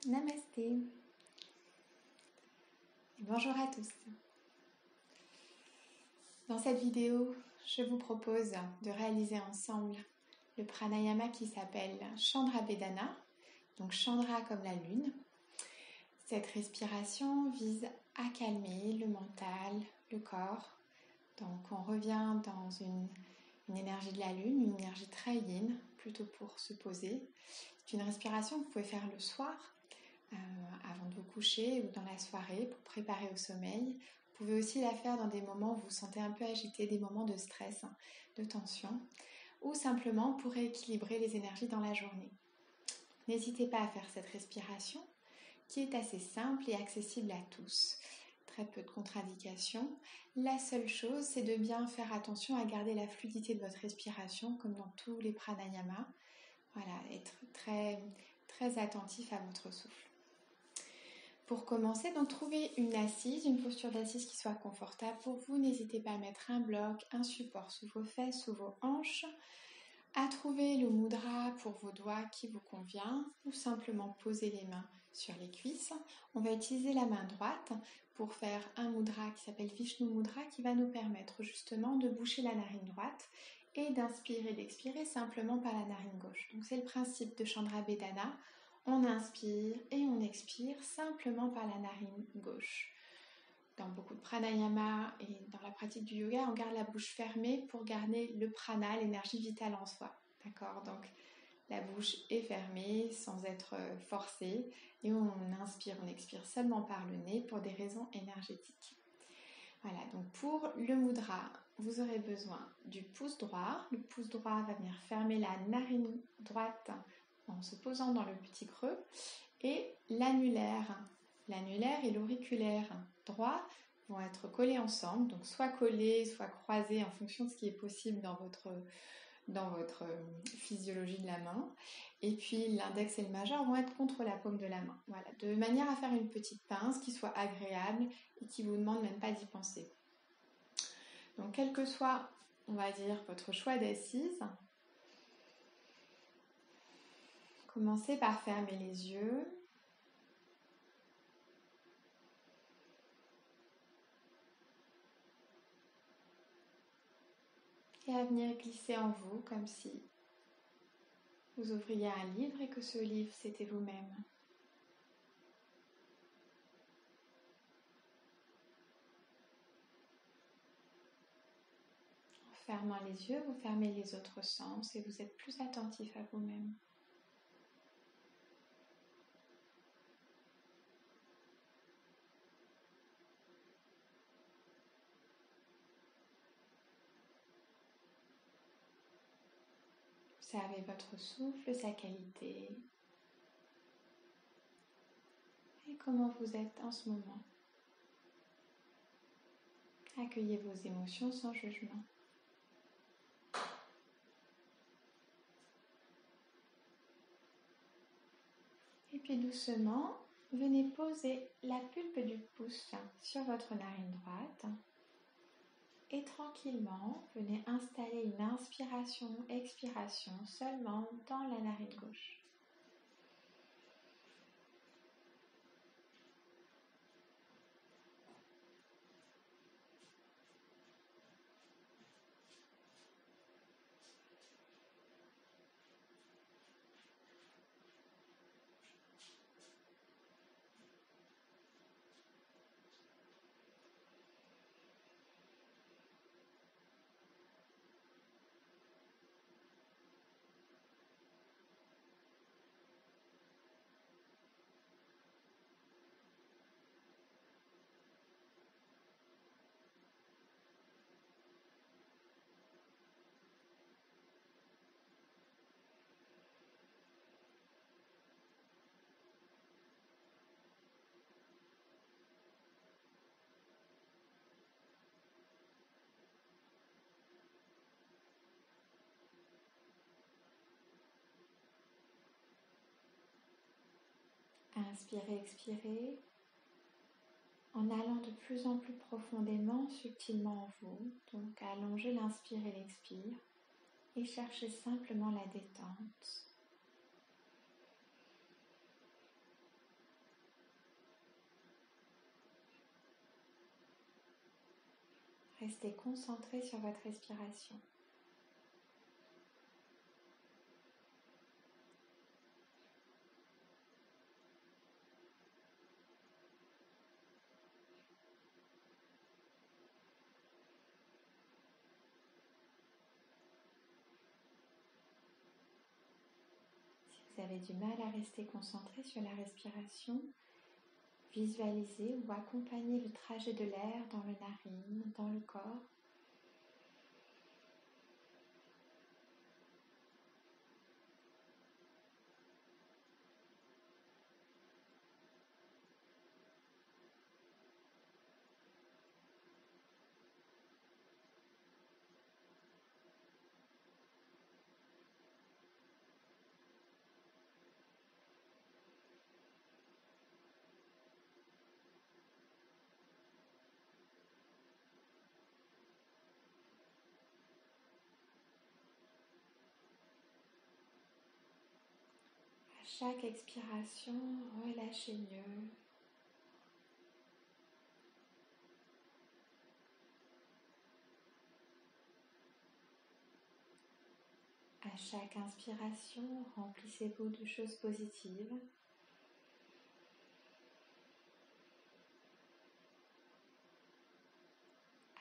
Namasté et bonjour à tous. Dans cette vidéo, je vous propose de réaliser ensemble le pranayama qui s'appelle Chandra Vedana, donc Chandra comme la lune. Cette respiration vise à calmer le mental, le corps. Donc on revient dans une énergie de la lune, une énergie très yin, plutôt pour se poser. C'est une respiration que vous pouvez faire le soir, avant de vous coucher ou dans la soirée pour préparer au sommeil. Vous pouvez aussi la faire dans des moments où vous vous sentez un peu agité, des moments de stress, de tension, ou simplement pour rééquilibrer les énergies dans la journée. N'hésitez pas à faire cette respiration qui est assez simple et accessible à tous. Très peu de contre-indications. La seule chose, c'est de bien faire attention à garder la fluidité de votre respiration comme dans tous les pranayamas. Voilà, être très, très attentif à votre souffle. Pour commencer, donc trouvez une assise, une posture d'assise qui soit confortable pour vous. N'hésitez pas à mettre un bloc, un support sous vos fesses, sous vos hanches, à trouver le mudra pour vos doigts qui vous convient ou simplement poser les mains sur les cuisses. On va utiliser la main droite pour faire un mudra qui s'appelle Vishnu Mudra qui va nous permettre justement de boucher la narine droite et d'inspirer et d'expirer simplement par la narine gauche. Donc c'est le principe de Chandra Vedana. On inspire et on expire simplement par la narine gauche. Dans beaucoup de pranayama et dans la pratique du yoga, on garde la bouche fermée pour garder le prana, l'énergie vitale en soi. D'accord ? Donc la bouche est fermée sans être forcée et on inspire, on expire seulement par le nez pour des raisons énergétiques. Voilà, donc pour le mudra, vous aurez besoin du pouce droit. Le pouce droit va venir fermer la narine droite en se posant dans le petit creux, et l'annulaire et l'auriculaire droit vont être collés ensemble, donc soit collés, soit croisés en fonction de ce qui est possible dans votre physiologie de la main. Et puis l'index et le majeur vont être contre la paume de la main. Voilà, de manière à faire une petite pince qui soit agréable et qui ne vous demande même pas d'y penser. Donc quel que soit, on va dire, votre choix d'assise, commencez par fermer les yeux. Et à venir glisser en vous comme si vous ouvriez un livre et que ce livre c'était vous-même. En fermant les yeux, vous fermez les autres sens et vous êtes plus attentif à vous-même. Observez votre souffle, sa qualité et comment vous êtes en ce moment. Accueillez vos émotions sans jugement. Et puis doucement, venez poser la pulpe du pouce sur votre narine droite. Et tranquillement, venez installer une inspiration-expiration seulement dans la narine gauche. Inspirez, expirez, en allant de plus en plus profondément, subtilement en vous. Donc allongez l'inspire et l'expire et cherchez simplement la détente. Restez concentré sur votre respiration. Si vous avez du mal à rester concentré sur la respiration, visualisez ou accompagnez le trajet de l'air dans les narines, dans le corps. À chaque expiration, relâchez mieux. À chaque inspiration, remplissez-vous de choses positives.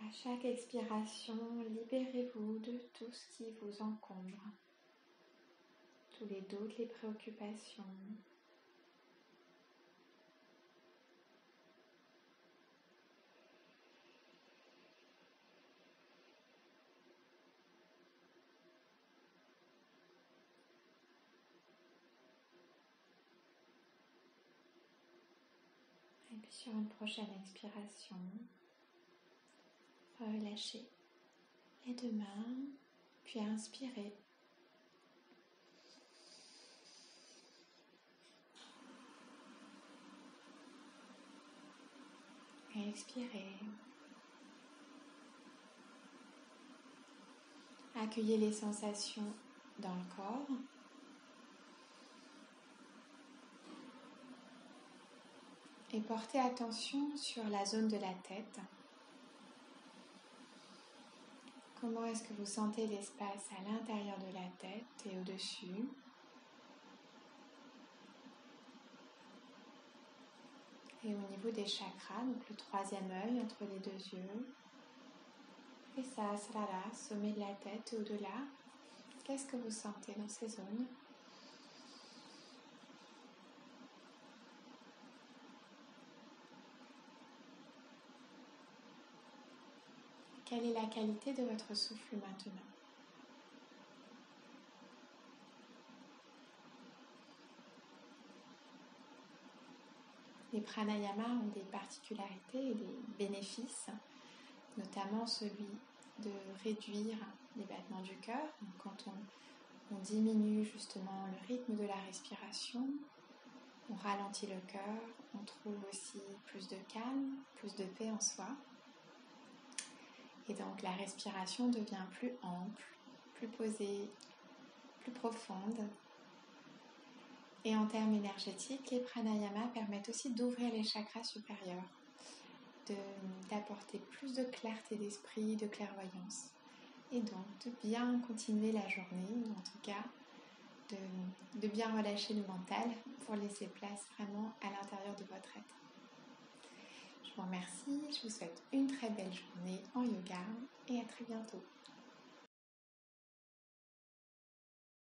À chaque expiration, libérez-vous de tout ce qui vous encombre, tous les doutes, les préoccupations. Et puis sur une prochaine expiration, relâchez les deux mains, puis inspirez. Et expirez. Accueillez les sensations dans le corps. Et portez attention sur la zone de la tête. Comment est-ce que vous sentez l'espace à l'intérieur de la tête et au-dessus? Et au niveau des chakras, donc le troisième œil entre les deux yeux. Et ça, Sahasrara, sommet de la tête et au-delà. Qu'est-ce que vous sentez dans ces zones? Quelle est la qualité de votre souffle maintenant? Les pranayamas ont des particularités et des bénéfices, notamment celui de réduire les battements du cœur. Donc quand on diminue justement le rythme de la respiration, on ralentit le cœur, on trouve aussi plus de calme, plus de paix en soi. Et donc la respiration devient plus ample, plus posée, plus profonde. Et en termes énergétiques, les pranayamas permettent aussi d'ouvrir les chakras supérieurs, d'apporter plus de clarté d'esprit, de clairvoyance. Et donc de bien continuer la journée, ou en tout cas de bien relâcher le mental pour laisser place vraiment à l'intérieur de votre être. Je vous remercie, je vous souhaite une très belle journée en yoga et à très bientôt.